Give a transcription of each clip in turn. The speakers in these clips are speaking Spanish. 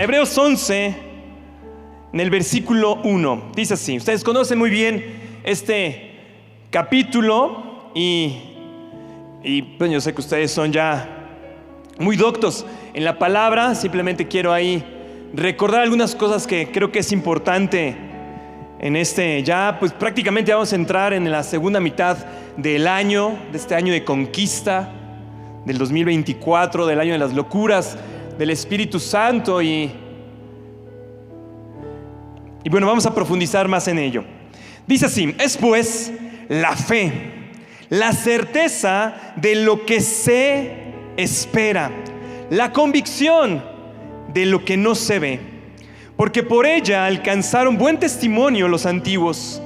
Hebreos 11, en el versículo 1, dice así. Ustedes conocen muy bien este capítulo y pues yo sé que ustedes son ya muy doctos en la palabra. Simplemente quiero ahí recordar algunas cosas que creo que es importante en ya pues prácticamente vamos a entrar en la segunda mitad del año, de este año de conquista, del 2024, del año de las locuras del Espíritu Santo y bueno, vamos a profundizar más en ello. Dice así: es pues la fe, la certeza de lo que se espera, la convicción de lo que no se ve, porque por ella alcanzaron buen testimonio los antiguos.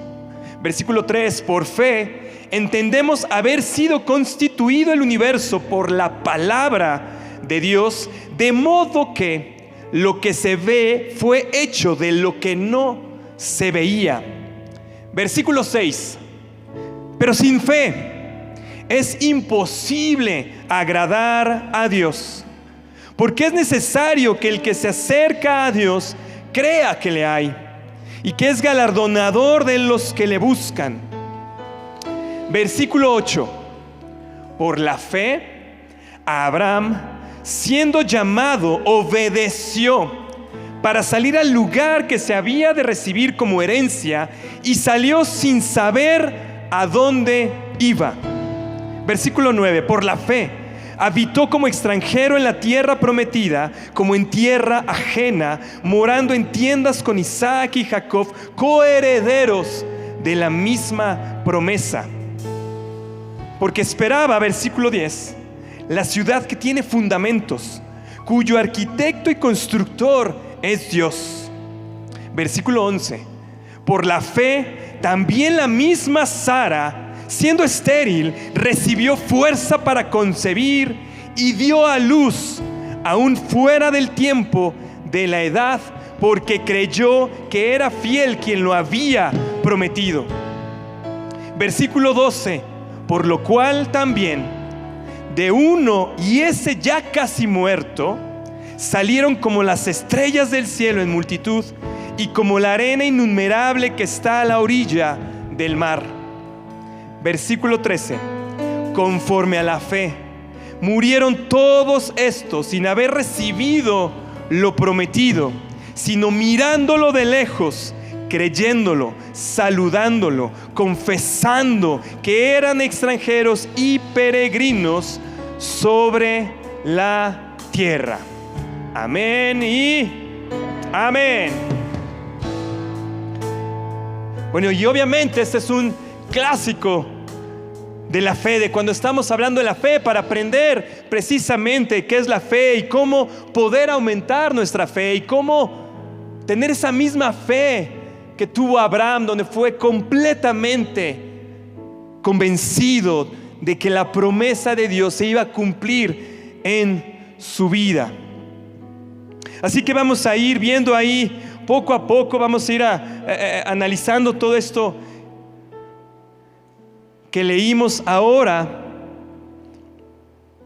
Versículo 3: por fe entendemos haber sido constituido el universo por la palabra de Dios, de modo que lo que se ve fue hecho de lo que no se veía. Versículo 6: pero sin fe es imposible agradar a Dios, porque es necesario que el que se acerca a Dios crea que le hay y que es galardonador de los que le buscan. Versículo 8: por la fe Abraham, siendo llamado, obedeció para salir al lugar que se había de recibir como herencia, y salió sin saber a dónde iba. Versículo 9: por la fe habitó como extranjero en la tierra prometida, como en tierra ajena, morando en tiendas con Isaac y Jacob, coherederos de la misma promesa. Porque esperaba, versículo 10, la ciudad que tiene fundamentos, cuyo arquitecto y constructor es Dios. Versículo 11: por la fe también la misma Sara, siendo estéril, recibió fuerza para concebir y dio a luz aún fuera del tiempo de la edad, porque creyó que era fiel quien lo había prometido. Versículo 12: por lo cual también de uno, y ese ya casi muerto, salieron como las estrellas del cielo en multitud, y como la arena innumerable que está a la orilla del mar. Versículo 13: conforme a la fe murieron todos estos sin haber recibido lo prometido, sino mirándolo de lejos, creyéndolo, saludándolo, confesando que eran extranjeros y peregrinos sobre la tierra. Amén y amén. Bueno, y obviamente este es un clásico de la fe, de cuando estamos hablando de la fe, para aprender precisamente qué es la fe y cómo poder aumentar nuestra fe y cómo tener esa misma fe que tuvo Abraham, donde fue completamente convencido de que la promesa de Dios se iba a cumplir en su vida. Así que vamos a ir viendo ahí poco a poco, vamos a ir analizando todo esto que leímos ahora,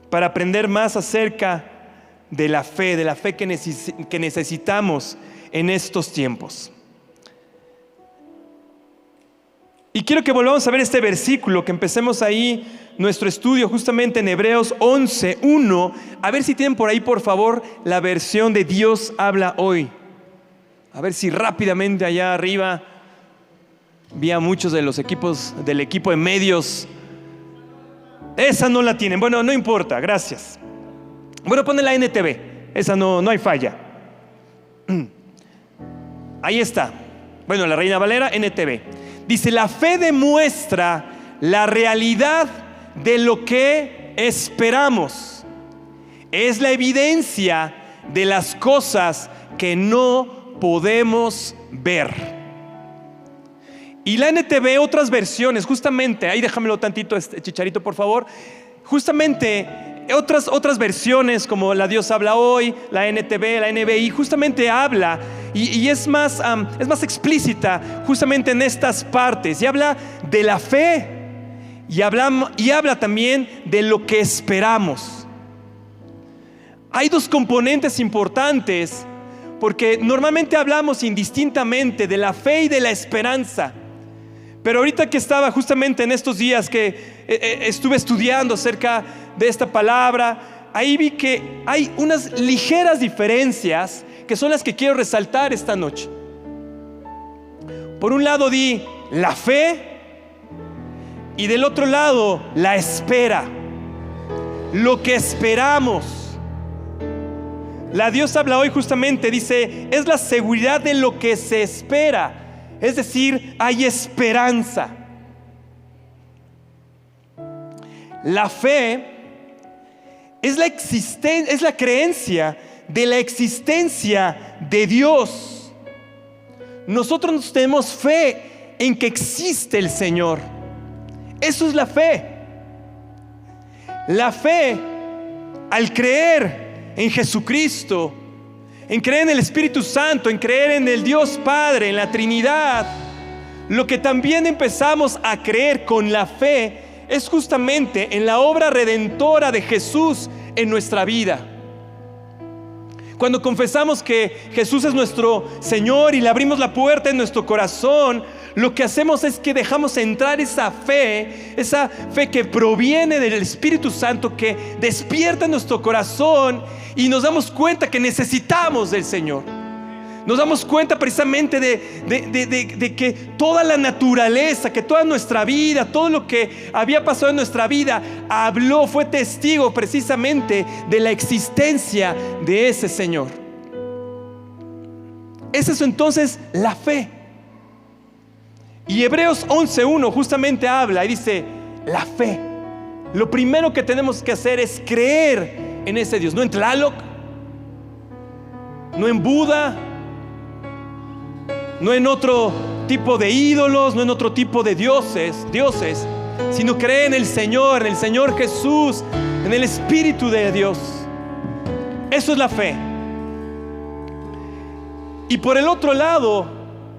para aprender más acerca de la fe que necesitamos en estos tiempos. Y quiero que volvamos a ver este versículo, que empecemos ahí nuestro estudio justamente en Hebreos 11:1. A ver si tienen por ahí, por favor, la versión de Dios habla hoy. A ver si rápidamente allá arriba. Vi a muchos de los equipos del equipo de medios. Esa no la tienen. Bueno, no importa, gracias. Bueno, pone la NTV. Esa no hay falla. Ahí está. Bueno, la Reina Valera, NTV. Dice: la fe demuestra la realidad de lo que esperamos. Es la evidencia de las cosas que no podemos ver. Y la NTV, otras versiones, justamente, ahí déjamelo tantito, Chicharito, por favor. Justamente otras versiones, como la Dios habla hoy, la NTV, la NBI, justamente habla y es más explícita justamente en estas partes, y habla de la fe y habla también de lo que esperamos. Hay dos componentes importantes porque normalmente hablamos indistintamente de la fe y de la esperanza. Pero ahorita que estaba justamente en estos días que estuve estudiando acerca de esta palabra, ahí vi que hay unas ligeras diferencias que son las que quiero resaltar esta noche. Por un lado di la fe y del otro lado la espera, lo que esperamos. La Dios habla hoy justamente, dice, es la seguridad de lo que se espera, es decir, hay esperanza. La fe es la creencia de la existencia de Dios. Nosotros tenemos fe en que existe el Señor. Eso es la fe. La fe, al creer en Jesucristo, en creer en el Espíritu Santo, en creer en el Dios Padre, en la Trinidad, lo que también empezamos a creer con la fe es justamente en la obra redentora de Jesús en nuestra vida. Cuando confesamos que Jesús es nuestro Señor y le abrimos la puerta en nuestro corazón, lo que hacemos es que dejamos entrar esa fe que proviene del Espíritu Santo, que despierta en nuestro corazón, y nos damos cuenta que necesitamos del Señor. Nos damos cuenta precisamente de que toda la naturaleza, que toda nuestra vida, todo lo que había pasado en nuestra vida, fue testigo precisamente de la existencia de ese Señor. Esa es entonces la fe. Y Hebreos 11:1 justamente habla y dice, la fe. Lo primero que tenemos que hacer es creer en ese Dios, no en Tlaloc, no en Buda, no en otro tipo de ídolos, no en otro tipo de dioses, sino creer en el Señor Jesús, en el Espíritu de Dios. Eso es la fe. Y por el otro lado,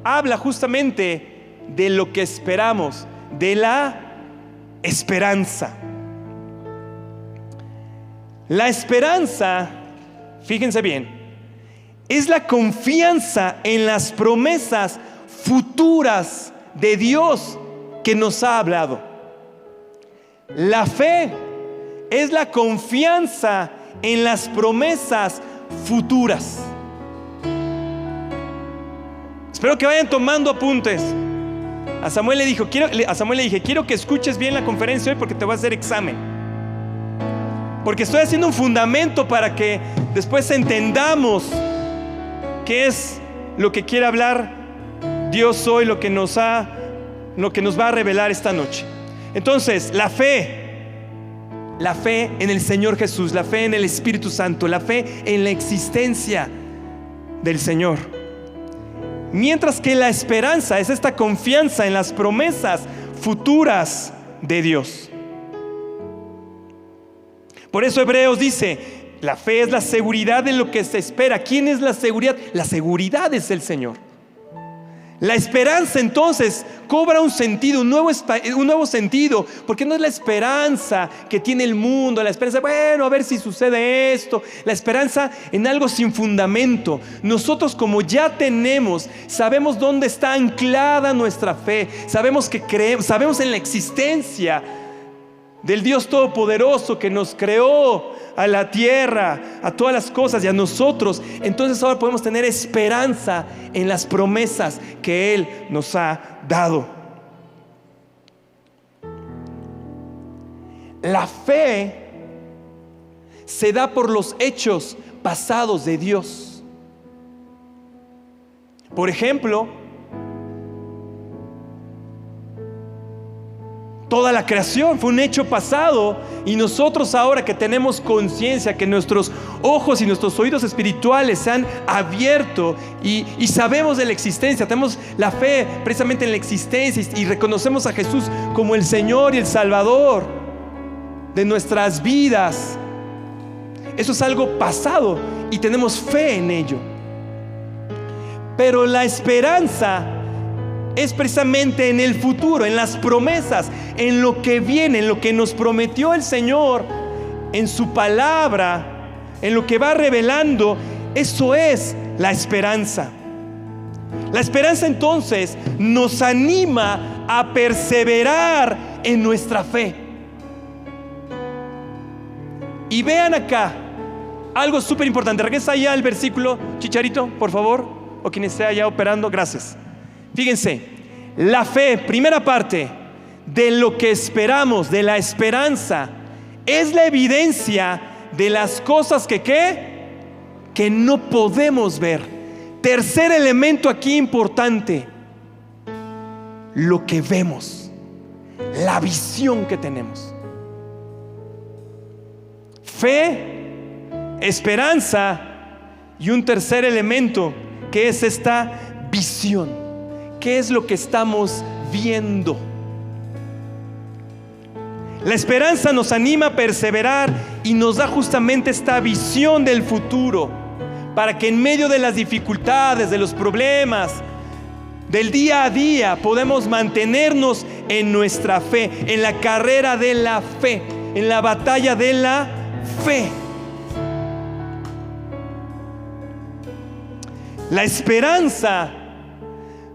habla justamente de lo que esperamos, de la esperanza. La esperanza, fíjense bien, es la confianza en las promesas futuras de Dios que nos ha hablado. La fe es la confianza en las promesas futuras. Espero que vayan tomando apuntes. A Samuel le dije, quiero que escuches bien la conferencia hoy porque te voy a hacer examen. Porque estoy haciendo un fundamento para que después entendamos qué es lo que quiere hablar Dios hoy, lo que nos va a revelar esta noche. Entonces, la fe en el Señor Jesús, la fe en el Espíritu Santo, la fe en la existencia del Señor. Mientras que la esperanza es esta confianza en las promesas futuras de Dios. Por eso Hebreos dice, la fe es la seguridad de lo que se espera. ¿Quién es la seguridad? La seguridad es el Señor. La esperanza entonces cobra un sentido, un nuevo sentido, porque no es la esperanza que tiene el mundo, la esperanza, bueno, a ver si sucede esto, la esperanza en algo sin fundamento. Nosotros, como ya sabemos dónde está anclada nuestra fe, sabemos que creemos, sabemos en la existencia del Dios Todopoderoso que nos creó a la tierra, a todas las cosas y a nosotros. Entonces ahora podemos tener esperanza en las promesas que Él nos ha dado. La fe se da por los hechos pasados de Dios. Por ejemplo, toda la creación fue un hecho pasado, y nosotros ahora que tenemos conciencia, que nuestros ojos y nuestros oídos espirituales se han abierto y sabemos de la existencia, tenemos la fe precisamente en la existencia y reconocemos a Jesús como el Señor y el Salvador de nuestras vidas. Eso es algo pasado y tenemos fe en ello. Pero la esperanza es precisamente en el futuro, en las promesas, en lo que viene, en lo que nos prometió el Señor, en su palabra, en lo que va revelando. Eso es la esperanza. La esperanza entonces nos anima a perseverar en nuestra fe. Y vean acá algo súper importante. Regresa allá al versículo, Chicharito, por favor, o quien esté allá operando, gracias. Fíjense, la fe, primera parte, de lo que esperamos, de la esperanza, es la evidencia de las cosas que no podemos ver. Tercer elemento aquí importante, lo que vemos, la visión que tenemos. Fe, esperanza y un tercer elemento que es esta visión. ¿Qué es lo que estamos viendo? La esperanza nos anima a perseverar y nos da justamente esta visión del futuro, para que en medio de las dificultades, de los problemas, del día a día, podemos mantenernos en nuestra fe, en la carrera de la fe, en la batalla de la fe. La esperanza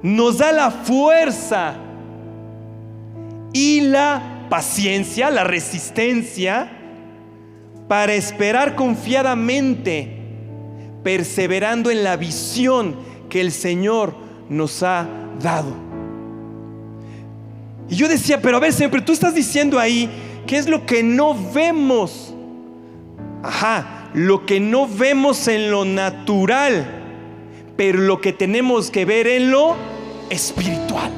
nos da la fuerza y la paciencia, la resistencia para esperar confiadamente, perseverando en la visión que el Señor nos ha dado. Y yo decía, pero a ver, Señor, pero tú estás diciendo ahí ¿qué es lo que no vemos? Ajá, lo que no vemos en lo natural, pero lo que tenemos que ver en lo espiritual.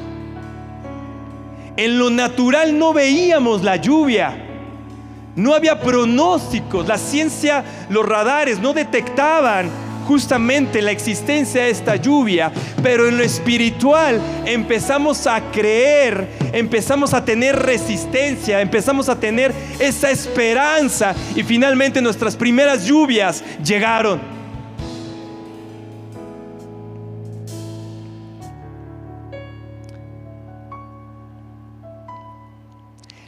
En lo natural no veíamos la lluvia, no había pronósticos, la ciencia, los radares no detectaban justamente la existencia de esta lluvia, pero en lo espiritual empezamos a creer, empezamos a tener resistencia, empezamos a tener esa esperanza y finalmente nuestras primeras lluvias llegaron.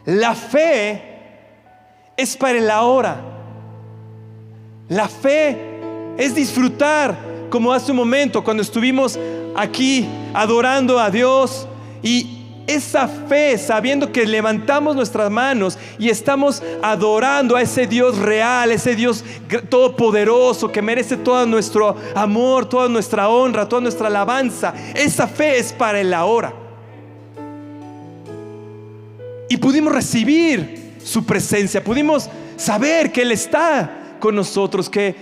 La fe es para el ahora. La fe es disfrutar, como hace un momento cuando estuvimos aquí adorando a Dios, y esa fe, sabiendo que levantamos nuestras manos y estamos adorando a ese Dios real, ese Dios todopoderoso que merece todo nuestro amor, toda nuestra honra, toda nuestra alabanza. Esa fe es para el ahora. Y pudimos recibir su presencia, pudimos saber que Él está con nosotros, que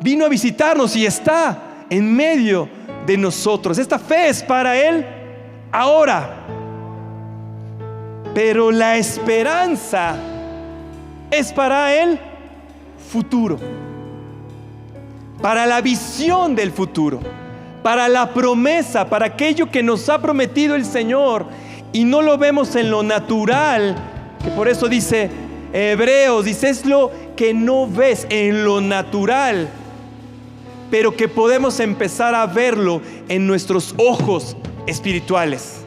vino a visitarnos y está en medio de nosotros. Esta fe es para Él ahora. Pero la esperanza es para el futuro, para la visión del futuro, para la promesa, para aquello que nos ha prometido el Señor. Y no lo vemos en lo natural, que por eso dice Hebreos, dice, es lo que no ves en lo natural, pero que podemos empezar a verlo en nuestros ojos espirituales.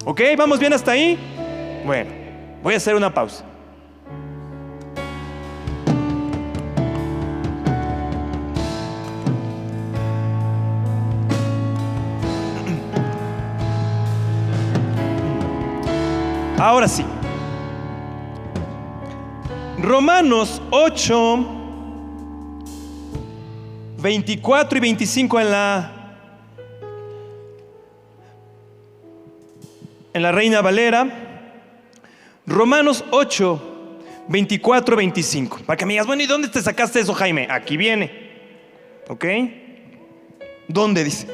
¿Ok? ¿Vamos bien hasta ahí? Bueno, voy a hacer una pausa. Ahora sí, Romanos 8, 24 y 25 en la Reina Valera. Romanos 8, 24, 25. Para que me digas, bueno, ¿y dónde te sacaste eso, Jaime? Aquí viene. ¿Ok? ¿Dónde dice?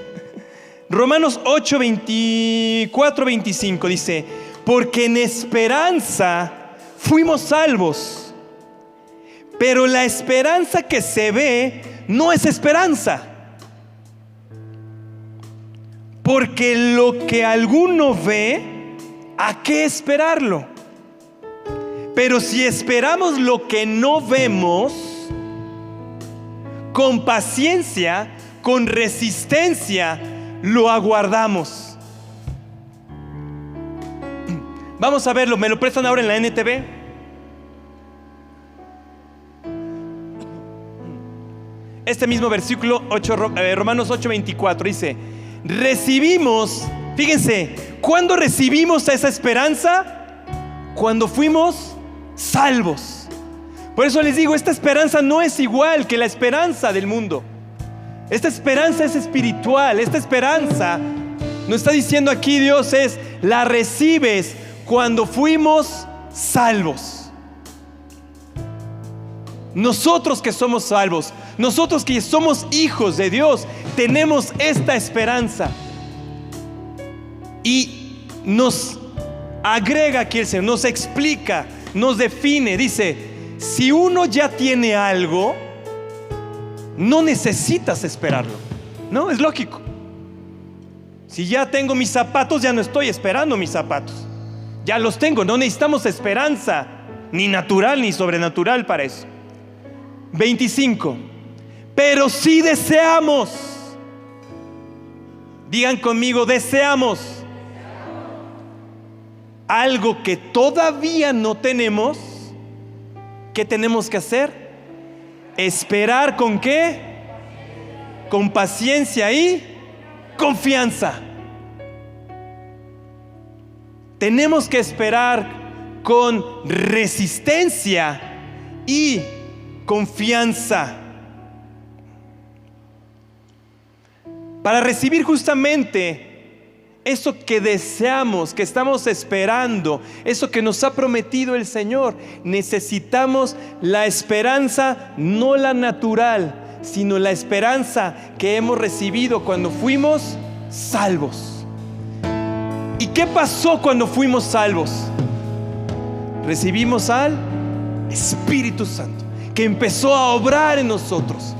Romanos 8, 24, 25 dice: porque en esperanza fuimos salvos, pero la esperanza que se ve no es esperanza, porque lo que alguno ve, ¿a qué esperarlo? Pero si esperamos lo que no vemos, con paciencia, con resistencia, lo aguardamos. Vamos a verlo, ¿me lo prestan ahora en la NTV? este mismo versículo 8, Romanos 8:24 dice: recibimos, fíjense, ¿cuándo recibimos esa esperanza? Cuando fuimos salvos. Por eso les digo, esta esperanza no es igual que la esperanza del mundo. Esta esperanza es espiritual. Esta esperanza, nos está diciendo aquí Dios, la recibes cuando fuimos salvos. Nosotros que somos salvos, nosotros que somos hijos de Dios, tenemos esta esperanza. Y nos agrega aquí el Señor, nos explica, nos define. Dice: si uno ya tiene algo, no necesitas esperarlo. No, es lógico. Si ya tengo mis zapatos, ya no estoy esperando mis zapatos. Ya los tengo, no necesitamos esperanza, ni natural ni sobrenatural para eso. 25. Pero si deseamos, digan conmigo, deseamos algo que todavía no tenemos, ¿qué tenemos que hacer? Esperar. ¿Con qué? Con paciencia y confianza. Tenemos que esperar con resistencia y confianza para recibir justamente eso que deseamos, que estamos esperando, eso que nos ha prometido el Señor. Necesitamos la esperanza, no la natural, sino la esperanza que hemos recibido cuando fuimos salvos. ¿Y qué pasó cuando fuimos salvos? Recibimos al Espíritu Santo, que empezó a obrar en nosotros,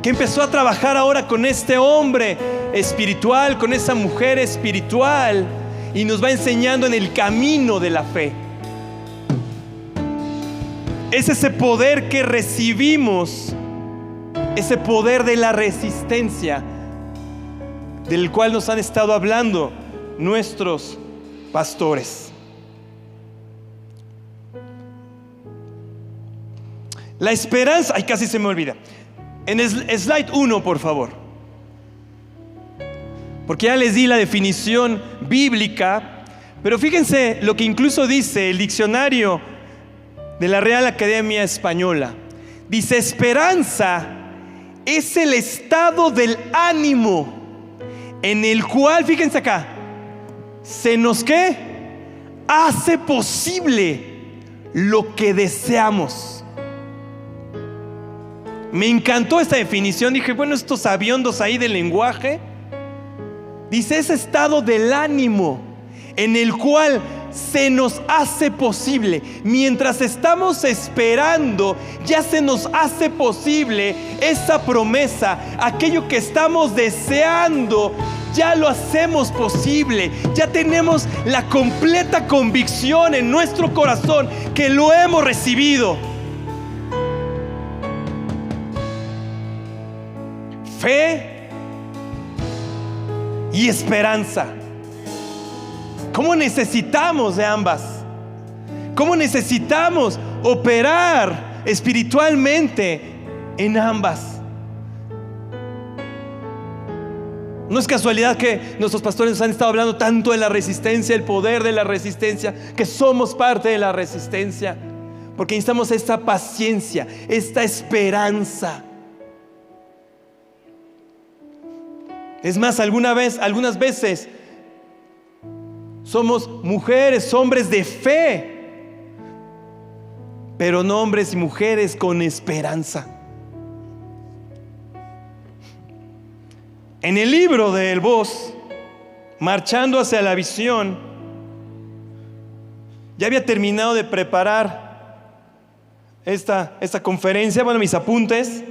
que empezó a trabajar ahora con este hombre espiritual, con esa mujer espiritual, y nos va enseñando en el camino de la fe. Es ese poder que recibimos, ese poder de la resistencia, del cual nos han estado hablando nuestros pastores. La esperanza, ay, casi se me olvida. En el slide 1, por favor, porque ya les di la definición bíblica, pero fíjense lo que incluso dice el diccionario de la Real Academia Española. Dice: esperanza es el estado del ánimo en el cual, fíjense acá, se nos ¿qué? Hace posible lo que deseamos. Me encantó esta definición. Dije, bueno, estos aviondos ahí del lenguaje. Dice: ese estado del ánimo en el cual se nos hace posible. Mientras estamos esperando, ya se nos hace posible esa promesa. Aquello que estamos deseando, ya lo hacemos posible. Ya tenemos la completa convicción en nuestro corazón que lo hemos recibido. Fe y esperanza. ¿Cómo necesitamos de ambas? ¿Cómo necesitamos operar espiritualmente en ambas? No es casualidad que nuestros pastores nos han estado hablando tanto de la resistencia, el poder de la resistencia, que somos parte de la resistencia, porque necesitamos esta paciencia, esta esperanza. Es más, algunas veces somos mujeres, hombres de fe, pero no hombres y mujeres con esperanza. En el libro de El Voz, Marchando hacia la visión, ya había terminado de preparar esta conferencia, bueno, mis apuntes.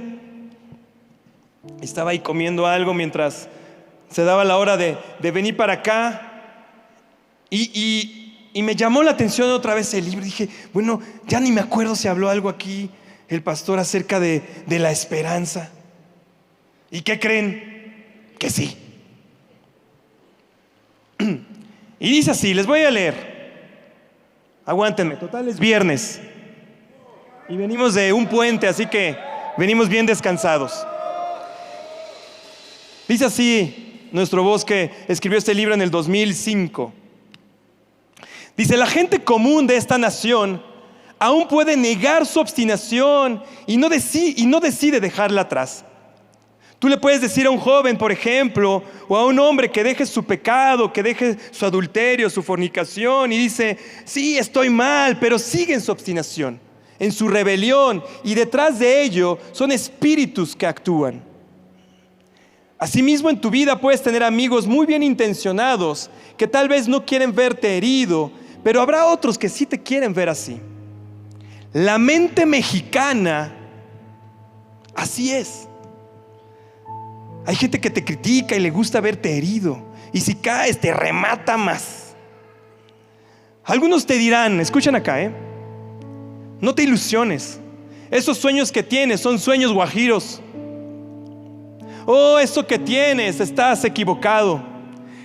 Estaba ahí comiendo algo mientras se daba la hora de venir para acá. Y me llamó la atención otra vez el libro. Dije, bueno, ya ni me acuerdo si habló algo aquí el pastor acerca de la esperanza. ¿Y qué creen? Que sí. Y dice así, les voy a leer. Aguántenme, total es viernes y venimos de un puente, así que Venimos bien descansados. Dice así nuestro voz que escribió este libro en el 2005. Dice: la gente común de esta nación aún puede negar su obstinación y no decide dejarla atrás. Tú le puedes decir a un joven, por ejemplo, o a un hombre que deje su pecado, que deje su adulterio, su fornicación, y dice: sí, estoy mal, pero sigue en su obstinación, en su rebelión, y detrás de ello son espíritus que actúan. Asimismo, en tu vida puedes tener amigos muy bien intencionados que tal vez no quieren verte herido, pero habrá otros que sí te quieren ver así. La mente mexicana así es. Hay gente que te critica y le gusta verte herido, y si caes te remata más. Algunos te dirán, escuchen acá, no te ilusiones. Esos sueños que tienes son sueños guajiros. Oh, eso que tienes, estás equivocado.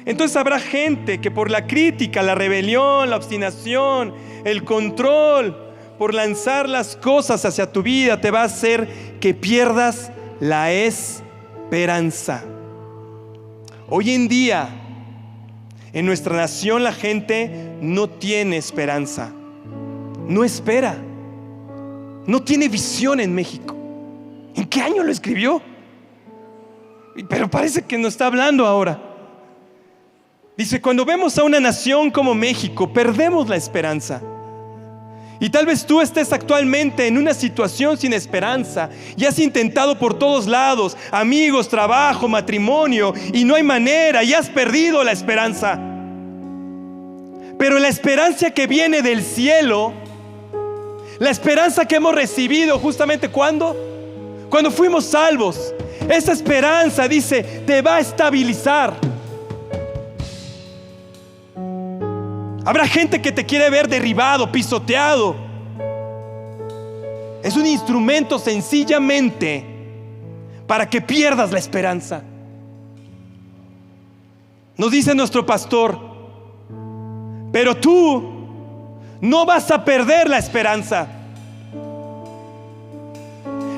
Entonces habrá gente que por la crítica, la rebelión, la obstinación, el control, por lanzar las cosas hacia tu vida, te va a hacer que pierdas la esperanza. Hoy en día, en nuestra nación, la gente no tiene esperanza, no espera, no tiene visión en México. ¿En qué año lo escribió? Pero parece que nos está hablando ahora. Dice: cuando vemos a una nación como México, perdemos la esperanza. Y tal vez tú estés actualmente en una situación sin esperanza y has intentado por todos lados, amigos, trabajo, matrimonio, y no hay manera, y has perdido la esperanza. Pero la esperanza que viene del cielo, la esperanza que hemos recibido justamente cuando fuimos salvos, esa esperanza, dice, te va a estabilizar. Habrá gente que te quiere ver derribado, pisoteado. Es un instrumento sencillamente para que pierdas la esperanza. Nos dice nuestro pastor: pero tú no vas a perder la esperanza.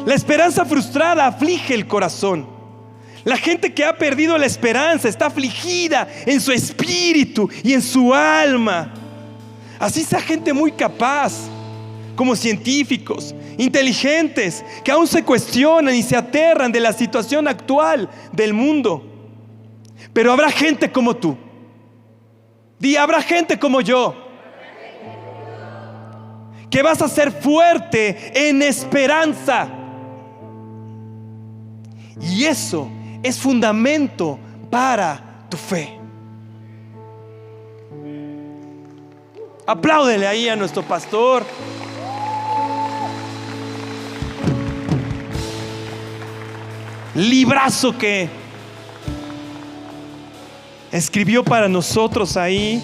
La esperanza frustrada aflige el corazón. La gente que ha perdido la esperanza está afligida en su espíritu y en su alma. Así sea gente muy capaz, como científicos, inteligentes, que aún se cuestionan y se aterran de la situación actual del mundo. Pero habrá gente como tú. Habrá gente como yo, que vas a ser fuerte en esperanza. Y eso es fundamento para tu fe. Apláudele ahí a nuestro pastor. Librazo que escribió para nosotros ahí,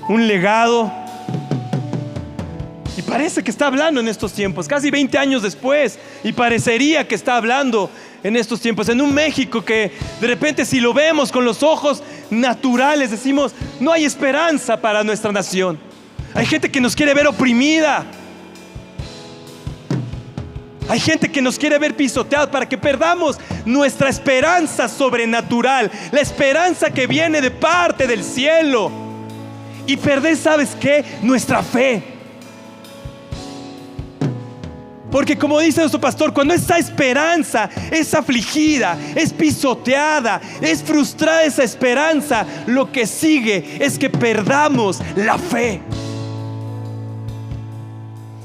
un legado. Y parece que está hablando en estos tiempos, casi 20 años después, y parecería que está hablando en estos tiempos, en un México que de repente, si lo vemos con los ojos naturales, decimos: no hay esperanza para nuestra nación. Hay gente que nos quiere ver oprimida. Hay gente que nos quiere ver pisoteados para que perdamos nuestra esperanza sobrenatural, la esperanza que viene de parte del cielo, y perder, ¿sabes qué? Nuestra fe. Porque como dice nuestro pastor, cuando esa esperanza es afligida, es pisoteada, es frustrada esa esperanza, lo que sigue es que perdamos la fe.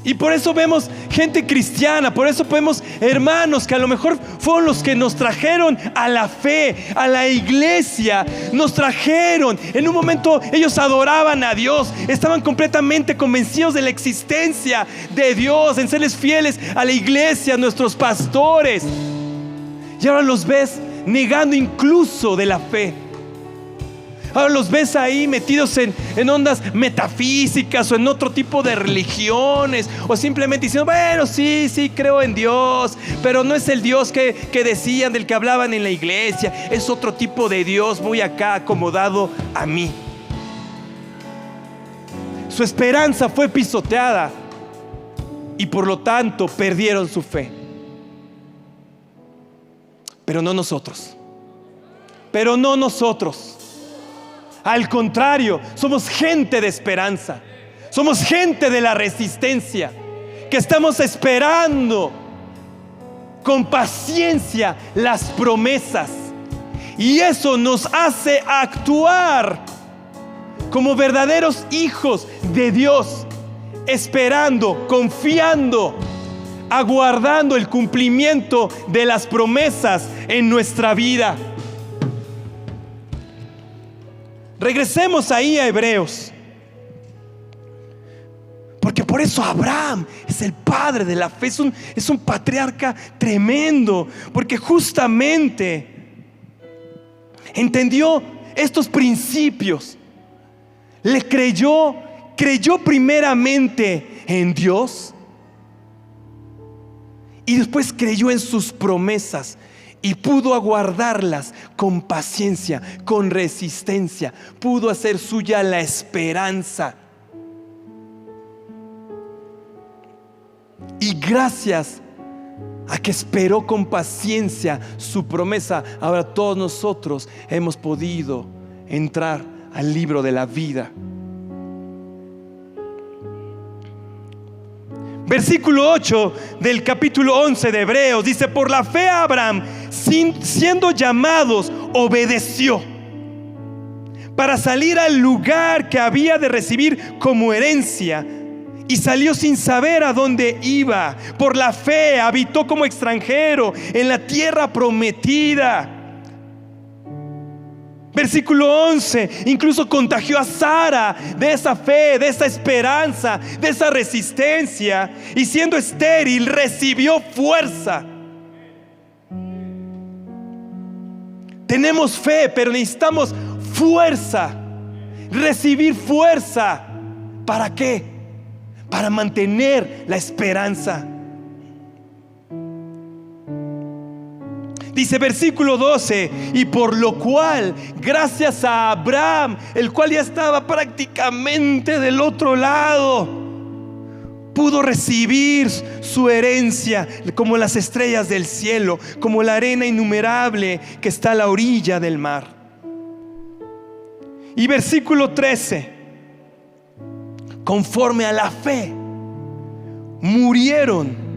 Y por eso vemos gente cristiana, por eso vemos hermanos que a lo mejor fueron los que nos trajeron a la fe, a la iglesia. Nos trajeron, en un momento ellos adoraban a Dios, estaban completamente convencidos de la existencia de Dios, en serles fieles a la iglesia, a nuestros pastores. Y ahora los ves negando incluso de la fe. Ahora los ves ahí metidos en ondas metafísicas o en otro tipo de religiones, o simplemente diciendo: bueno, sí, creo en Dios, pero no es el Dios que decían, del que hablaban en la iglesia. Es otro tipo de Dios muy acá acomodado a mí. Su esperanza fue pisoteada y por lo tanto perdieron su fe. Pero no nosotros. Pero no nosotros. Al contrario, somos gente de esperanza. Somos gente de la resistencia, que estamos esperando con paciencia las promesas. Y eso nos hace actuar como verdaderos hijos de Dios, esperando, confiando, aguardando el cumplimiento de las promesas en nuestra vida. Regresemos ahí a Hebreos, porque por eso Abraham es el padre de la fe, es un patriarca tremendo, porque justamente entendió estos principios, le creyó primeramente en Dios y después creyó en sus promesas y pudo aguardarlas con paciencia, con resistencia, pudo hacer suya la esperanza. Y gracias a que esperó con paciencia su promesa, ahora todos nosotros hemos podido entrar al libro de la vida. Versículo 8 del capítulo 11 de Hebreos dice: por la fe Abraham, siendo llamados, obedeció para salir al lugar que había de recibir como herencia, y salió sin saber a dónde iba. Por la fe habitó como extranjero en la tierra prometida. Versículo 11, incluso contagió a Sara de esa fe, de esa esperanza, de esa resistencia, y siendo estéril recibió fuerza. Tenemos fe, pero necesitamos fuerza, recibir fuerza. ¿Para qué? Para mantener la esperanza. Dice versículo 12: y por lo cual, gracias a Abraham, el cual ya estaba prácticamente del otro lado, pudo recibir su herencia como las estrellas del cielo, como la arena innumerable que está a la orilla del mar. Y versículo 13: conforme a la fe, murieron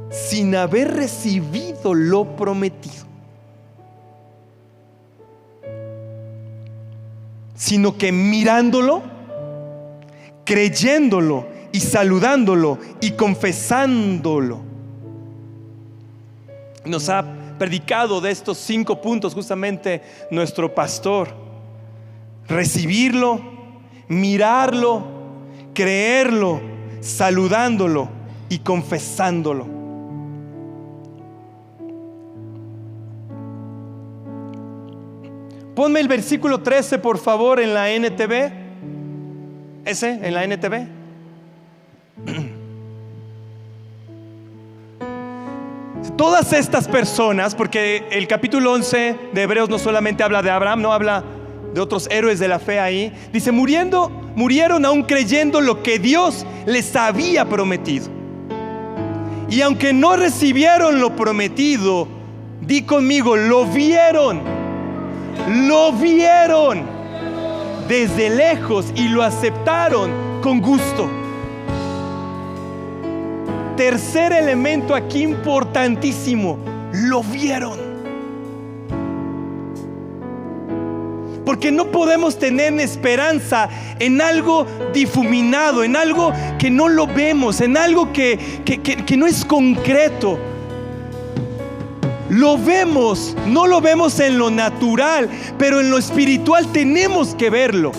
sin haber recibido lo prometido, sino que mirándolo, creyéndolo y saludándolo y confesándolo. Nos ha predicado de estos 5 puntos justamente nuestro pastor: recibirlo, mirarlo, creerlo, saludándolo y confesándolo. Ponme el versículo 13 por favor en la NTV. Ese, en la NTV. Todas estas personas, porque el capítulo 11 de Hebreos no solamente habla de Abraham, no habla de otros héroes de la fe ahí. Dice: murieron aún creyendo lo que Dios les había prometido. Y aunque no recibieron lo prometido, di conmigo, lo vieron. Lo vieron desde lejos y lo aceptaron con gusto. Tercer elemento aquí importantísimo: lo vieron. Porque no podemos tener esperanza en algo difuminado, en algo que no lo vemos, en algo que no es concreto. Lo vemos, no lo vemos en lo natural, pero en lo espiritual tenemos que verlo.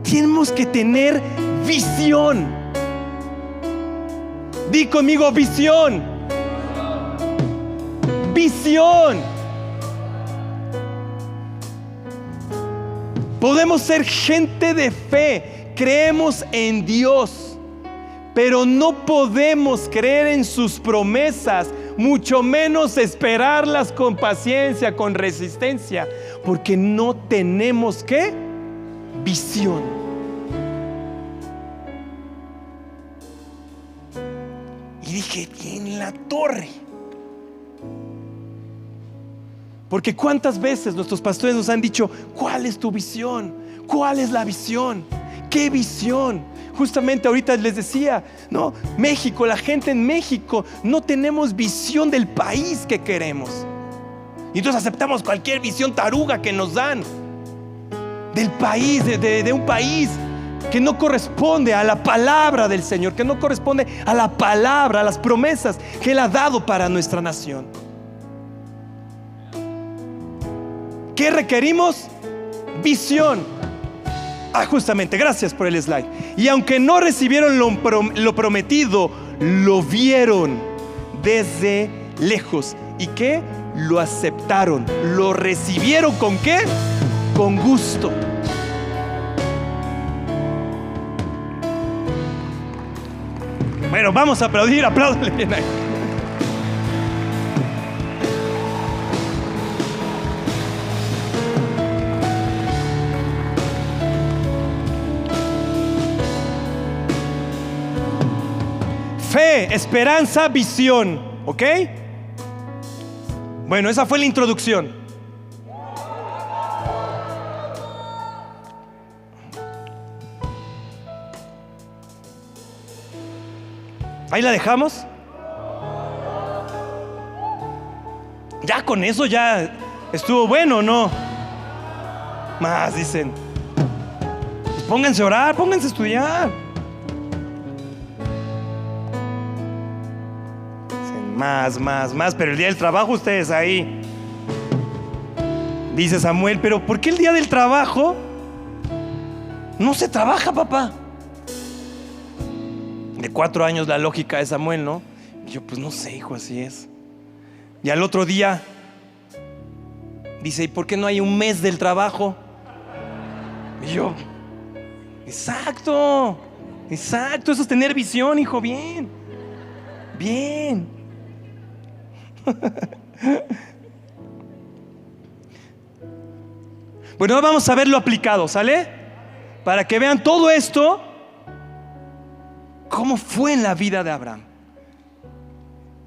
Tenemos que tener visión. Di conmigo, visión. Visión. Podemos ser gente de fe, creemos en Dios, pero no podemos creer en sus promesas, mucho menos esperarlas con paciencia, con resistencia, porque no tenemos ¿qué? Visión. Y dije, en la torre, Porque cuántas veces nuestros pastores nos han dicho: ¿cuál es tu visión? ¿Cuál es la visión? ¿Qué visión? Justamente ahorita les decía, no, México, la gente en México no tenemos visión del país que queremos. Y entonces aceptamos cualquier visión taruga que nos dan del país, de un país que no corresponde a la palabra del Señor, que no corresponde a la palabra, a las promesas que Él ha dado para nuestra nación. ¿Qué requerimos? Visión. Justamente, gracias por el slide. Y aunque no recibieron lo prometido, lo vieron desde lejos. ¿Y qué? Lo aceptaron. ¿Lo recibieron con qué? Con gusto. Bueno, vamos a aplaudir, apláudale bien ahí. Fe, esperanza, visión, ¿ok? Bueno, esa fue la introducción. Ahí la dejamos. Ya con eso ya estuvo bueno, ¿no? Más dicen. Pues pónganse a orar, pónganse a estudiar. Más, pero el día del trabajo ustedes ahí. Dice Samuel: pero ¿por qué el día del trabajo no se trabaja, papá? De 4 años la lógica de Samuel, ¿no? Y yo, pues no sé, hijo, así es. Y al otro día dice: ¿y por qué no hay un mes del trabajo? Y yo, exacto, eso es tener visión, hijo, bien. Bueno, vamos a verlo aplicado, ¿sale? Para que vean todo esto, cómo fue en la vida de Abraham.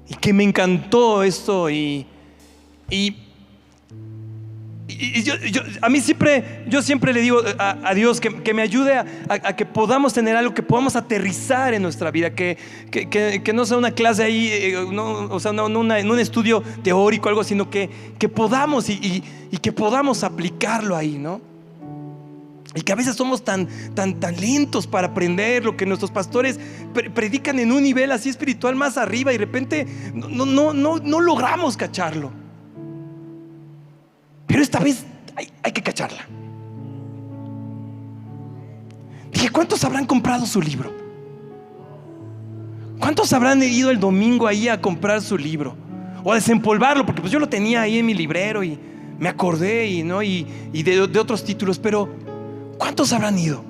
Y que me encantó esto. Y yo siempre le digo a Dios que me ayude a que podamos tener algo que podamos aterrizar en nuestra vida, que no sea una clase ahí, o sea, no un estudio teórico, algo, sino que podamos y que podamos aplicarlo ahí, ¿no? Y que a veces somos tan lentos para aprender lo que nuestros pastores predican en un nivel así espiritual más arriba, y de repente no logramos cacharlo. Pero esta vez hay que cacharla. Dije: ¿cuántos habrán comprado su libro? ¿Cuántos habrán ido el domingo ahí a comprar su libro? O a desempolvarlo, porque pues yo lo tenía ahí en mi librero y me acordé y de otros títulos. Pero ¿cuántos habrán ido?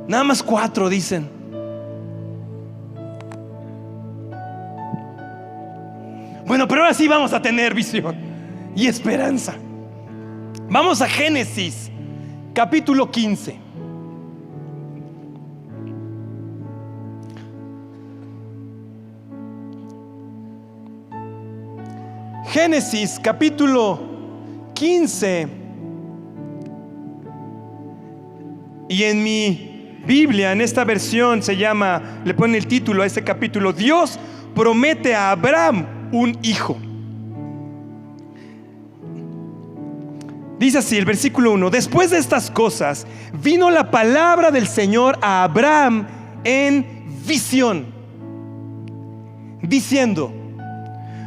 Nada más 4 dicen. Bueno, pero ahora sí vamos a tener visión y esperanza. Vamos a Génesis capítulo 15. Génesis capítulo 15. Y en mi Biblia, en esta versión, le pone el título a este capítulo: Dios promete a Abraham un hijo. Dice así el versículo 1: después de estas cosas vino la palabra del Señor a Abraham en visión, diciendo: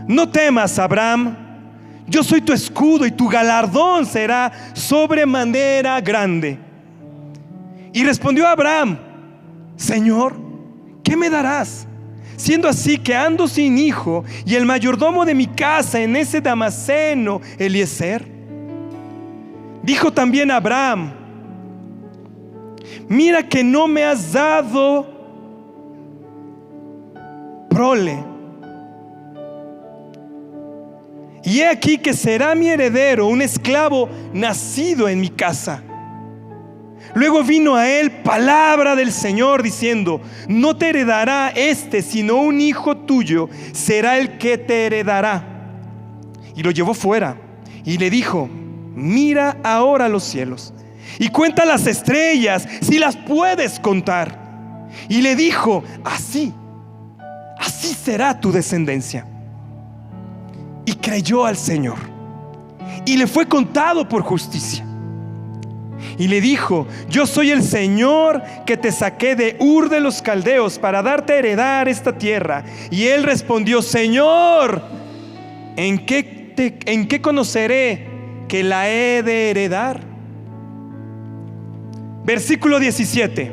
no temas, Abraham, yo soy tu escudo y tu galardón será sobremanera grande. Y respondió Abraham: Señor, ¿qué me darás? Siendo así que ando sin hijo, y el mayordomo de mi casa en ese Damaseno, Eliezer. Dijo también Abraham: mira que no me has dado prole, y he aquí que será mi heredero un esclavo nacido en mi casa. Luego vino a él palabra del Señor diciendo: no te heredará sino un hijo tuyo será el que te heredará. y lo llevó fuera y le dijo: mira ahora los cielos y cuenta las estrellas, si las puedes contar. Y le dijo: así será tu descendencia. Y creyó al Señor, y le fue contado por justicia. Y le dijo: yo soy el Señor que te saqué de Ur de los Caldeos para darte a heredar esta tierra. Y él respondió: Señor, ¿en qué conoceré que la he de heredar? Versículo 17.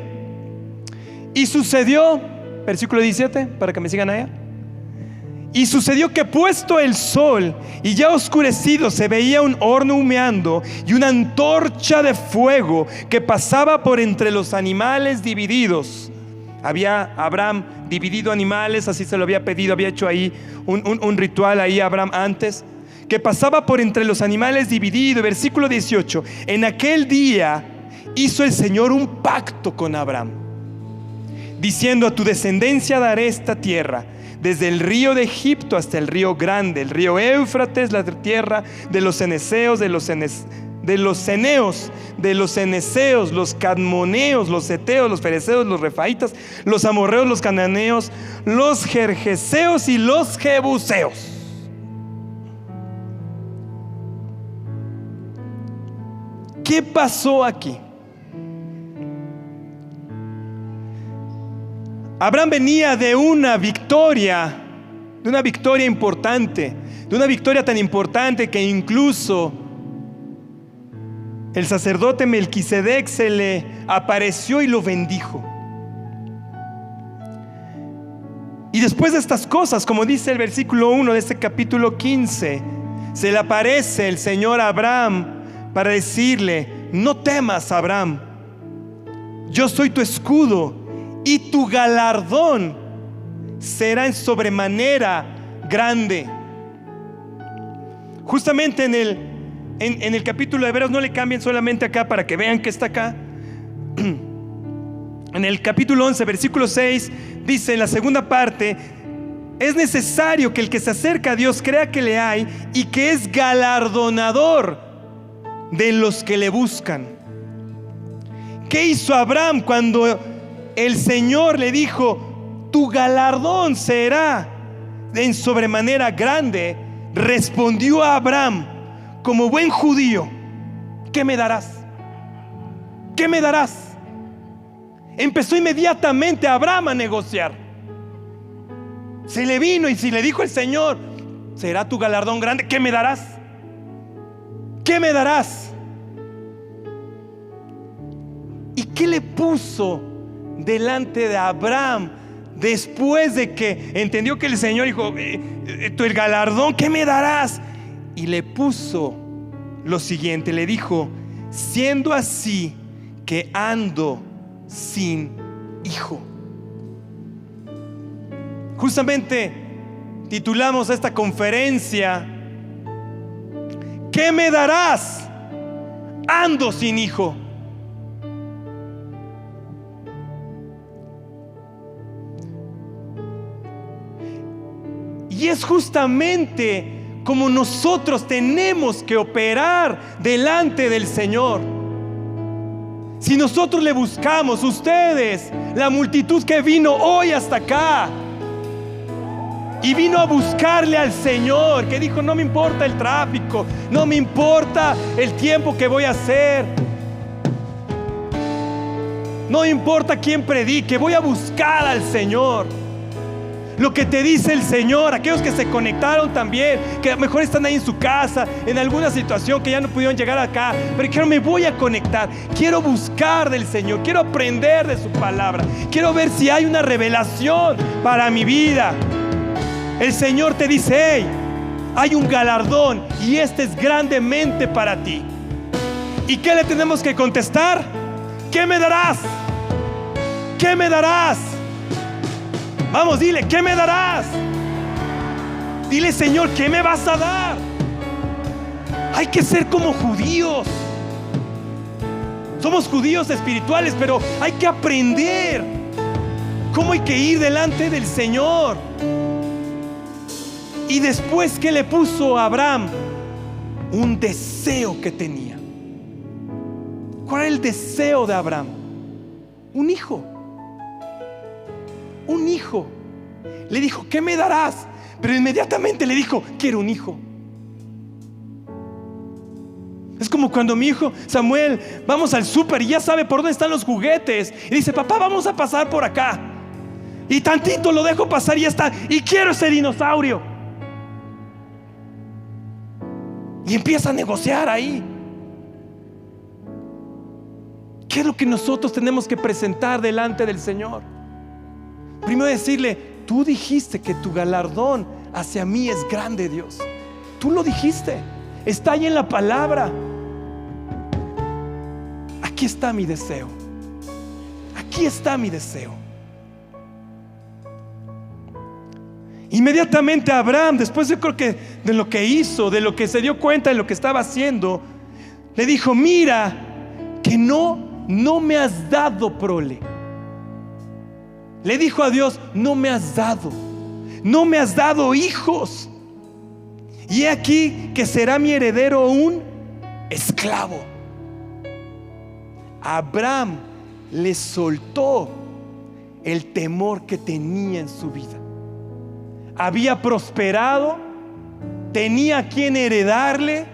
Y sucedió, versículo 17, para que me sigan allá. Y sucedió que puesto el sol y ya oscurecido, se veía un horno humeando y una antorcha de fuego que pasaba por entre los animales divididos. Había Abraham dividido animales, así se lo había pedido, había hecho ahí un ritual ahí Abraham antes, que pasaba por entre los animales dividido. Versículo 18. En aquel día hizo el Señor un pacto con Abraham, diciendo: a tu descendencia daré esta tierra, desde el río de Egipto hasta el río grande, el río Éufrates, la tierra de los ceneos, de los ceneseos, los cadmoneos, los heteos, los fereceos, los refaitas, los amorreos, los cananeos, los gergeseos y los jebuseos. ¿Qué pasó aquí? Abraham venía de una victoria importante, de una victoria tan importante que incluso el sacerdote Melquisedec se le apareció y lo bendijo. Y después de estas cosas, como dice el versículo 1 de este capítulo 15, se le aparece el Señor a Abraham para decirle: no temas, Abraham, yo soy tu escudo y tu galardón será en sobremanera grande. Justamente en el capítulo de Hebreos, no le cambien solamente acá para que vean que está acá. En el capítulo 11, versículo 6, dice en la segunda parte: es necesario que el que se acerca a Dios crea que le hay y que es galardonador de los que le buscan. ¿Qué hizo Abraham cuando el Señor le dijo: tu galardón será en sobremanera grande? Respondió a Abraham como buen judío: ¿qué me darás? ¿Qué me darás? Empezó inmediatamente Abraham a negociar. Se le vino y si le dijo el Señor: será tu galardón grande, ¿qué me darás? ¿Qué me darás? ¿Y qué le puso delante de Abraham después de que entendió que el Señor dijo: el galardón, ¿qué me darás? Y le puso lo siguiente, le dijo: siendo así que ando sin hijo. Justamente titulamos esta conferencia: ¿qué me darás? Ando sin hijo. Y es justamente como nosotros tenemos que operar delante del Señor. Si nosotros le buscamos, ustedes, la multitud que vino hoy hasta acá y vino a buscarle al Señor, que dijo: no me importa el tráfico, no me importa el tiempo que voy a hacer, no me importa quién predique, voy a buscar al Señor. Lo que te dice el Señor, aquellos que se conectaron también, que a lo mejor están ahí en su casa, en alguna situación que ya no pudieron llegar acá, pero dijeron: me voy a conectar, quiero buscar del Señor, quiero aprender de su palabra, quiero ver si hay una revelación para mi vida. El Señor te dice: hey, hay un galardón y este es grandemente para ti. ¿Y qué le tenemos que contestar? ¿Qué me darás? ¿Qué me darás? Vamos, dile: ¿qué me darás? Dile: Señor, ¿qué me vas a dar? Hay que ser como judíos. Somos judíos espirituales, pero hay que aprender cómo hay que ir delante del Señor. Y después, ¿qué le puso a Abraham? Un deseo que tenía. ¿Cuál era el deseo de Abraham? Un hijo. Un hijo. Le dijo, ¿qué me darás? Pero inmediatamente le dijo, quiero un hijo. Es como cuando mi hijo Samuel, vamos al súper y ya sabe por dónde están los juguetes. Y dice, papá, vamos a pasar por acá. Y tantito lo dejo pasar y ya está. Y quiero ese dinosaurio. Y empieza a negociar ahí. ¿Qué es lo que nosotros tenemos que presentar delante del Señor? Primero decirle, tú dijiste que tu galardón hacia mí es grande, Dios. Tú lo dijiste. Está ahí en la palabra. Aquí está mi deseo. Aquí está mi deseo. Inmediatamente Abraham, después yo creo que de lo que hizo, de lo que se dio cuenta de lo que estaba haciendo, le dijo, mira que no me has dado prole. Le dijo a Dios, no me has dado hijos. Y he aquí que será mi heredero un esclavo. Abraham le soltó el temor que tenía en su vida. Había prosperado, tenía a quien heredarle.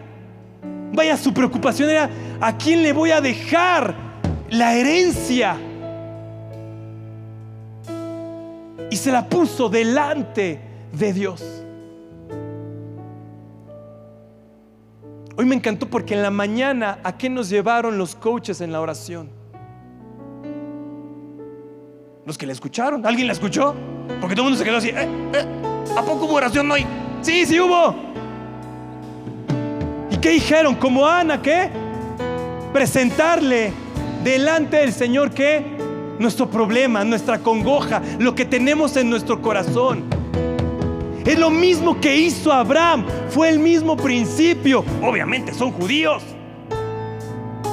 Vaya, su preocupación era, ¿a quién le voy a dejar la herencia? Y se la puso delante de Dios. Hoy me encantó porque en la mañana, ¿a qué nos llevaron los coaches en la oración? Los que la escucharon. ¿Alguien la escuchó? Porque todo el mundo se quedó así, ¿a poco hubo oración hoy? Sí, sí hubo. ¿Y qué dijeron? Como Ana, ¿qué? Presentarle delante del Señor, ¿qué? Nuestro problema, nuestra congoja, lo que tenemos en nuestro corazón. Es lo mismo que hizo Abraham. Fue el mismo principio. Obviamente son judíos.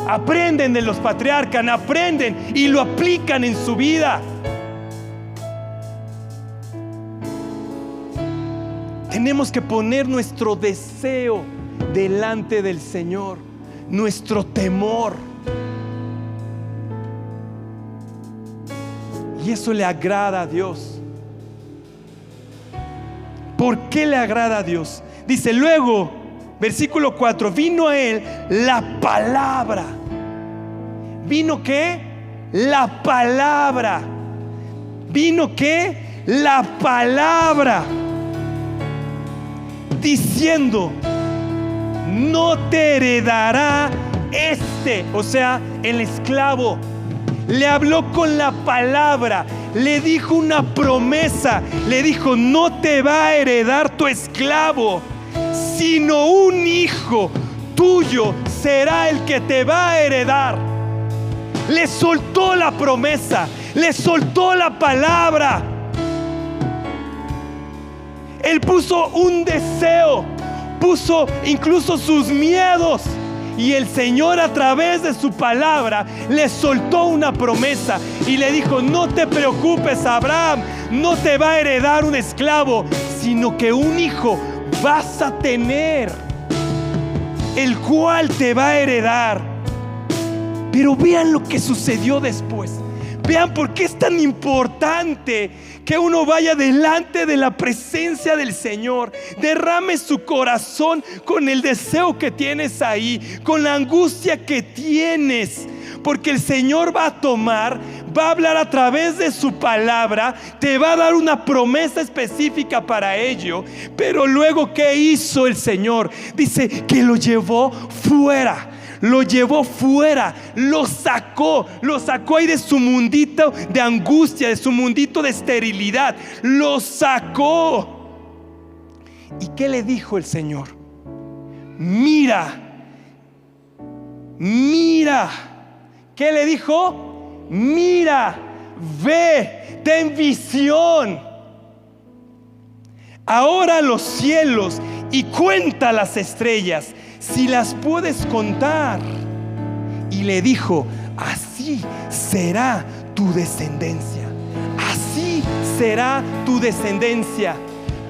Aprenden de los patriarcas, aprenden y lo aplican en su vida. Tenemos que poner nuestro deseo delante del Señor, nuestro temor. Y eso le agrada a Dios. ¿Por qué le agrada a Dios? Dice luego, versículo 4, vino a él la palabra. ¿Vino qué? La palabra. ¿Vino qué? La palabra. Diciendo, no te heredará o sea, el esclavo. Le habló con la palabra, le dijo una promesa, le dijo, no te va a heredar tu esclavo, sino un hijo tuyo será el que te va a heredar. Le soltó la promesa, le soltó la palabra. Él puso un deseo, puso incluso sus miedos. Y el Señor a través de su palabra le soltó una promesa y le dijo, no te preocupes, Abraham, no te va a heredar un esclavo, sino que un hijo vas a tener, el cual te va a heredar. Pero vean lo que sucedió después. Vean por qué es tan importante que uno vaya delante de la presencia del Señor, derrame su corazón con el deseo que tienes ahí, con la angustia que tienes, porque el Señor va a hablar a través de su palabra, te va a dar una promesa específica para ello. Pero luego, ¿qué hizo el Señor? Dice que lo llevó fuera. Lo llevó fuera, lo sacó ahí de su mundito de angustia, de su mundito de esterilidad. Lo sacó. ¿Y qué le dijo el Señor? Mira. ¿Qué le dijo? Mira, ve, ten visión. Ahora los cielos y cuenta las estrellas, si las puedes contar. Y le dijo, así será tu descendencia. Así será tu descendencia.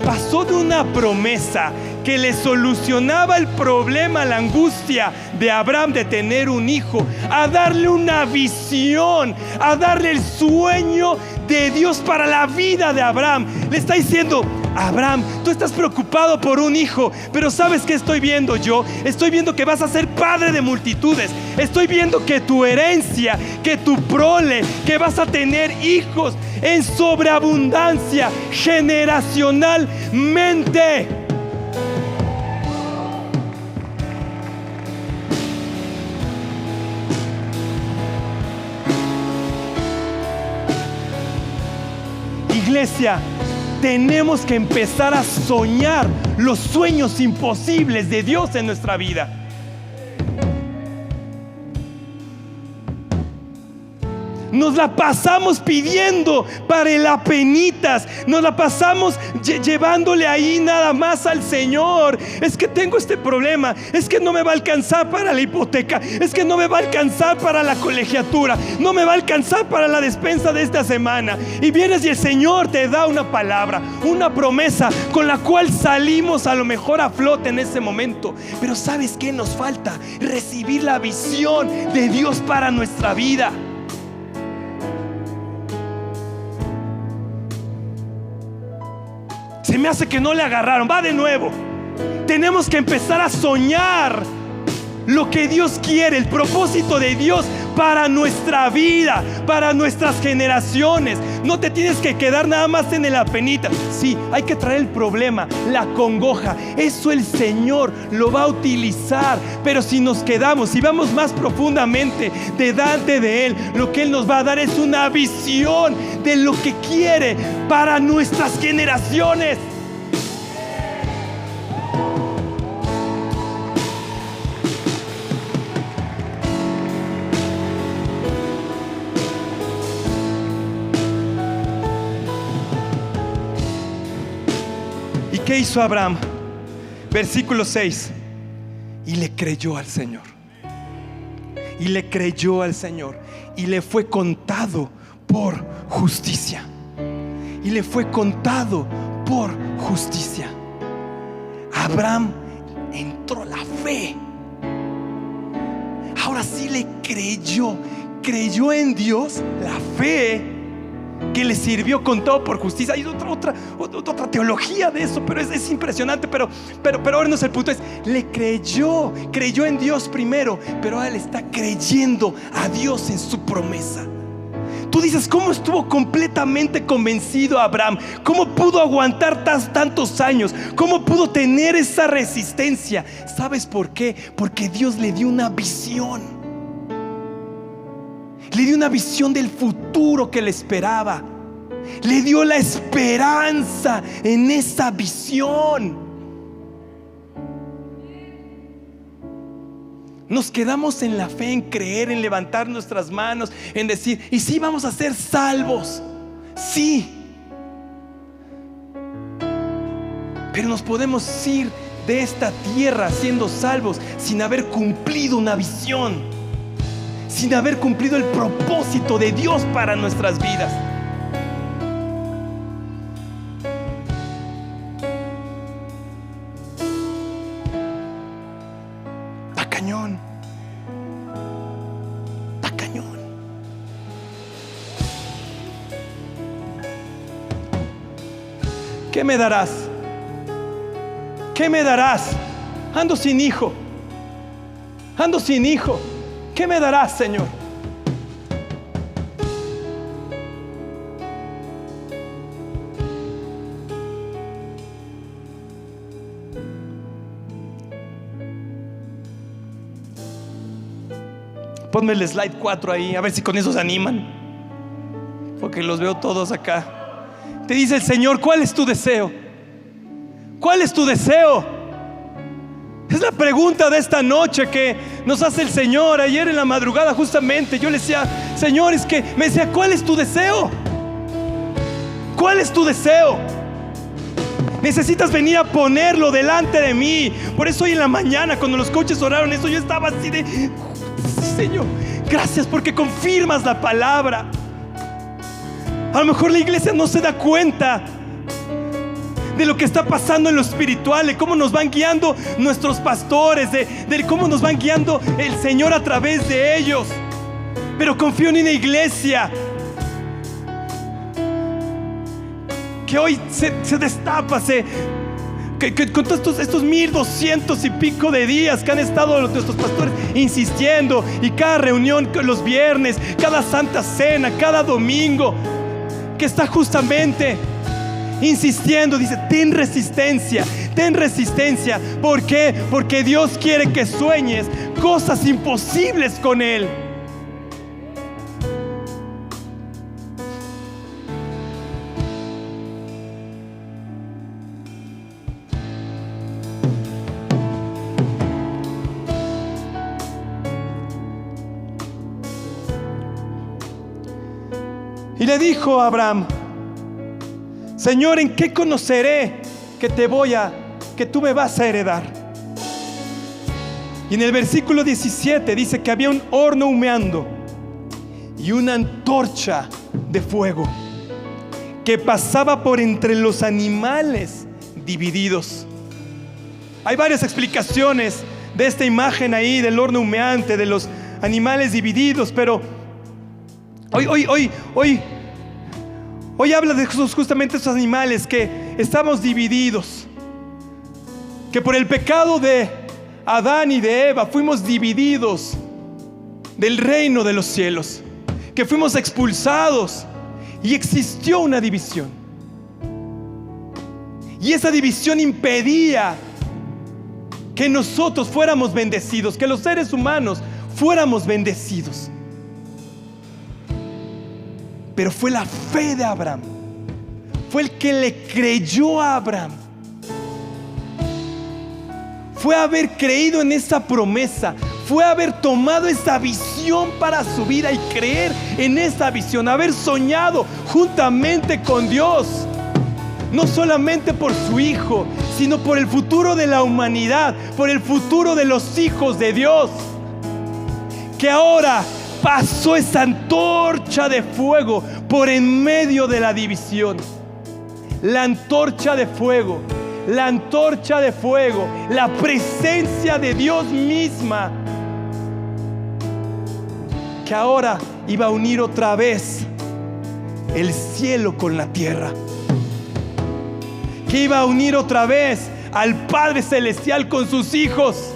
pasó de una promesa que le solucionaba el problema, la angustia de Abraham de tener un hijo, a darle una visión, a darle el sueño de Dios para la vida de Abraham. Le está diciendo: Abraham, tú estás preocupado por un hijo, pero ¿sabes qué estoy viendo yo? Estoy viendo que vas a ser padre de multitudes. Estoy viendo que tu herencia, que tu prole, que vas a tener hijos en sobreabundancia generacionalmente. Iglesia, tenemos que empezar a soñar los sueños imposibles de Dios en nuestra vida. Nos la pasamos pidiendo para el apenitas, nos la pasamos llevándole ahí nada más al Señor. Es que tengo este problema, es que no me va a alcanzar para la hipoteca, es que no me va a alcanzar para la colegiatura, no me va a alcanzar para la despensa de esta semana. Y vienes y el Señor te da una palabra, una promesa con la cual salimos a lo mejor a flote en ese momento. Pero ¿sabes qué nos falta? Recibir la visión de Dios para nuestra vida. Se me hace que no le agarraron. Va de nuevo. Tenemos que empezar a soñar lo que Dios quiere, el propósito de Dios para nuestra vida, para nuestras generaciones. No te tienes que quedar nada más en el apenita. Sí, hay que traer el problema, la congoja. Eso el Señor lo va a utilizar. Pero si nos quedamos, si vamos más profundamente delante de Él, lo que Él nos va a dar es una visión de lo que quiere para nuestras generaciones. ¿Qué hizo Abraham? Versículo 6. Y le creyó al Señor. Y le creyó al Señor. Y le fue contado por justicia. Y le fue contado por justicia. Abraham entró la fe. Ahora sí le creyó. Creyó en Dios, la fe que le sirvió contado por justicia. Hay otra teología de eso, pero es impresionante. Pero ahora no es el punto. Le creyó en Dios primero, pero ahora le está creyendo a Dios en su promesa. Tú dices: ¿cómo estuvo completamente convencido Abraham? ¿Cómo pudo aguantar tantos años? ¿Cómo pudo tener esa resistencia? ¿Sabes por qué? Porque Dios le dio una visión. Le dio una visión del futuro que le esperaba. Le dio la esperanza en esa visión. Nos quedamos en la fe, en creer, en levantar nuestras manos, en decir: y sí, vamos a ser salvos. Sí. Pero nos podemos ir de esta tierra siendo salvos sin haber cumplido una visión, sin haber cumplido el propósito de Dios para nuestras vidas. Está cañón. Está cañón. ¿Qué me darás? ¿Qué me darás? Ando sin hijo. Ando sin hijo. ¿Qué me darás, Señor? Ponme el slide 4 ahí, a ver si con eso se animan, porque los veo todos acá. Te dice el Señor: ¿cuál es tu deseo? ¿Cuál es tu deseo? Es la pregunta de esta noche que nos hace el Señor. Ayer en la madrugada justamente yo le decía: Señor, es que me decía: ¿cuál es tu deseo? ¿Cuál es tu deseo? Necesitas venir a ponerlo delante de mí. Por eso hoy en la mañana, cuando los coaches oraron eso, yo estaba así de: sí, Señor, gracias porque confirmas la palabra. A lo mejor la iglesia no se da cuenta de lo que está pasando en lo espiritual, de cómo nos van guiando nuestros pastores, de cómo nos van guiando el Señor a través de ellos. Pero confío en una iglesia que hoy se destapa, que con todos estos 1200 y pico de días que han estado nuestros pastores insistiendo, y cada reunión los viernes, cada santa cena, cada domingo, que está justamente insistiendo, dice: ten resistencia, ten resistencia. ¿Por qué? Porque Dios quiere que sueñes cosas imposibles con Él. Y le dijo a Abraham: Señor, ¿en qué conoceré que tú me vas a heredar? Y en el versículo 17 dice que había un horno humeando y una antorcha de fuego que pasaba por entre los animales divididos. Hay varias explicaciones de esta imagen ahí del horno humeante, de los animales divididos, pero Hoy habla de justamente esos animales que estamos divididos, que por el pecado de Adán y de Eva fuimos divididos del reino de los cielos, que fuimos expulsados y existió una división. Y esa división impedía que nosotros fuéramos bendecidos, que los seres humanos fuéramos bendecidos. Pero fue la fe de Abraham, fue el que le creyó a Abraham, fue haber creído en esa promesa, fue haber tomado esa visión para su vida y creer en esa visión, haber soñado juntamente con Dios, no solamente por su hijo, sino por el futuro de la humanidad, por el futuro de los hijos de Dios, que ahora pasó esa antorcha de fuego por en medio de la división. La antorcha de fuego, la antorcha de fuego, la presencia de Dios misma, que ahora iba a unir otra vez el cielo con la tierra, que iba a unir otra vez al Padre Celestial con sus hijos.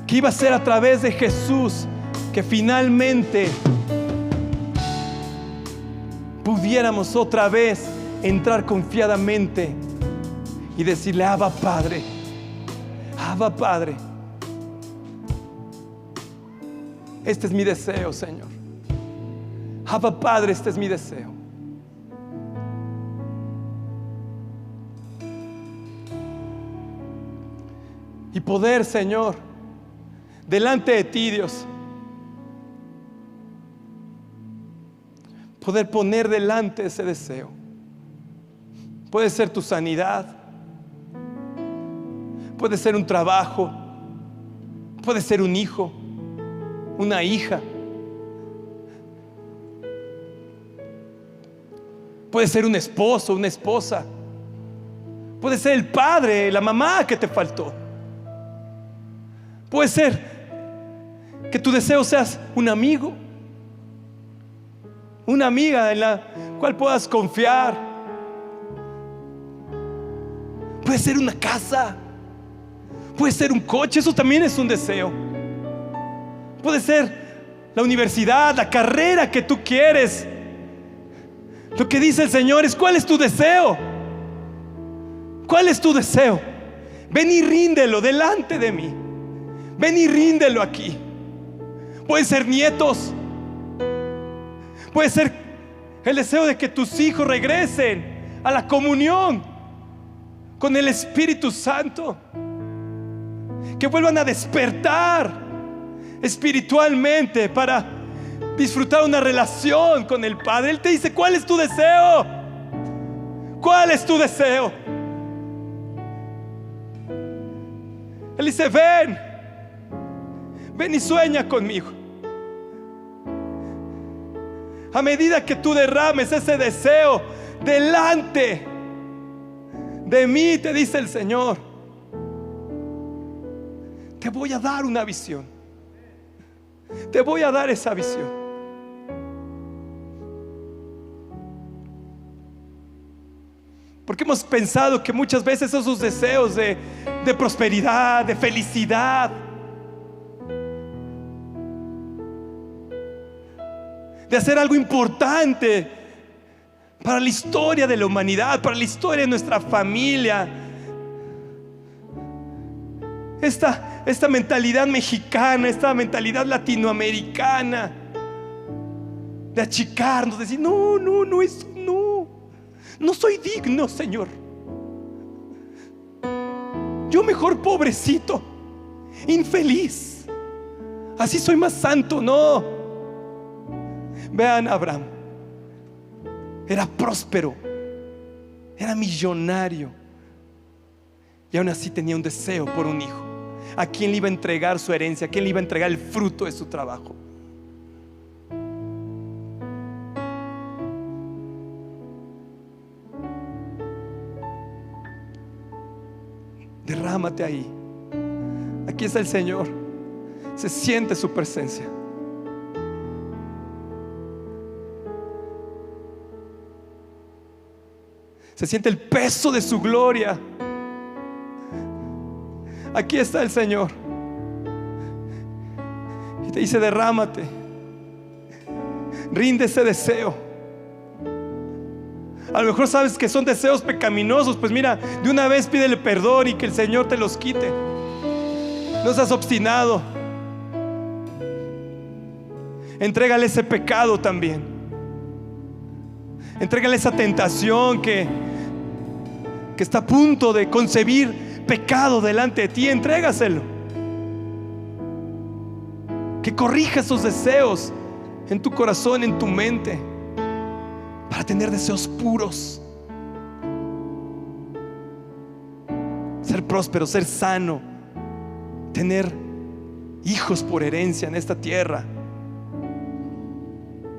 Que iba a ser a través de Jesús que finalmente pudiéramos otra vez entrar confiadamente y decirle: Abba Padre, Abba Padre. Este es mi deseo, Señor. Abba Padre, este es mi deseo. Y poder, Señor, delante de ti, Dios, poder poner delante ese deseo. Puede ser tu sanidad, puede ser un trabajo, puede ser un hijo, una hija, puede ser un esposo, una esposa, puede ser el padre, la mamá que te faltó, puede ser que tu deseo seas un amigo, una amiga en la cual puedas confiar. Puede ser una casa, puede ser un coche, eso también es un deseo. Puede ser la universidad, la carrera que tú quieres. Lo que dice el Señor es: ¿cuál es tu deseo? ¿Cuál es tu deseo? Ven y ríndelo delante de mí. Ven y ríndelo aquí. Puede ser nietos, puede ser el deseo de que tus hijos regresen a la comunión con el Espíritu Santo, que vuelvan a despertar espiritualmente para disfrutar una relación con el Padre. Él te dice: ¿cuál es tu deseo? ¿Cuál es tu deseo? Él dice: ven y sueña conmigo. A medida que tú derrames ese deseo delante de mí, te dice el Señor, te voy a dar una visión. Te voy a dar esa visión. Porque hemos pensado que muchas veces esos deseos de prosperidad, de felicidad, de hacer algo importante para la historia de la humanidad, para la historia de nuestra familia, esta mentalidad mexicana, esta mentalidad latinoamericana de achicarnos, de decir, no, eso no soy digno, Señor. Yo mejor pobrecito, infeliz, así soy más santo. No. Vean a Abraham, era próspero, era millonario, y aún así tenía un deseo por un hijo. ¿A quién le iba a entregar su herencia? ¿A quién le iba a entregar el fruto de su trabajo? Derrámate ahí. Aquí está el Señor. Se siente su presencia. Se siente el peso de su gloria. Aquí está el Señor. Y te dice, derrámate. Rinde ese deseo. A lo mejor sabes que son deseos pecaminosos. Pues mira, de una vez pídele perdón y que el Señor te los quite. No seas obstinado. Entrégale ese pecado también. Entrégale esa tentación que está a punto de concebir pecado delante de ti. Entrégaselo. Que corrija esos deseos en tu corazón, en tu mente, para tener deseos puros, ser próspero, ser sano, tener hijos por herencia en esta tierra.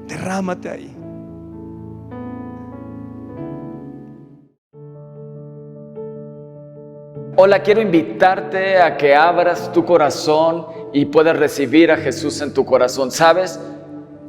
Derrámate ahí. Hola, quiero invitarte a que abras tu corazón y puedas recibir a Jesús en tu corazón. ¿Sabes?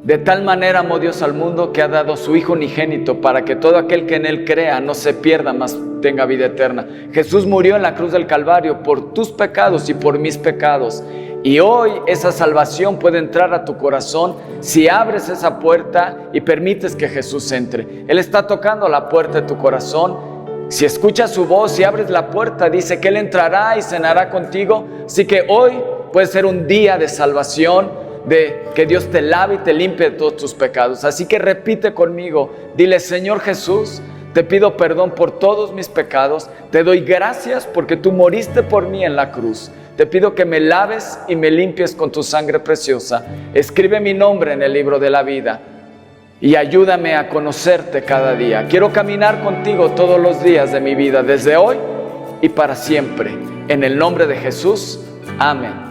De tal manera amó Dios al mundo que ha dado su Hijo unigénito para que todo aquel que en Él crea no se pierda, mas tenga vida eterna. Jesús murió en la cruz del Calvario por tus pecados y por mis pecados. Y hoy esa salvación puede entrar a tu corazón si abres esa puerta y permites que Jesús entre. Él está tocando la puerta de tu corazón. Si escuchas su voz, si abres la puerta, dice que Él entrará y cenará contigo. Así que hoy puede ser un día de salvación, de que Dios te lave y te limpie de todos tus pecados. Así que repite conmigo, dile: Señor Jesús, te pido perdón por todos mis pecados. Te doy gracias porque tú moriste por mí en la cruz. Te pido que me laves y me limpies con tu sangre preciosa. Escribe mi nombre en el libro de la vida y ayúdame a conocerte cada día. Quiero caminar contigo todos los días de mi vida, desde hoy y para siempre. En el nombre de Jesús, amén.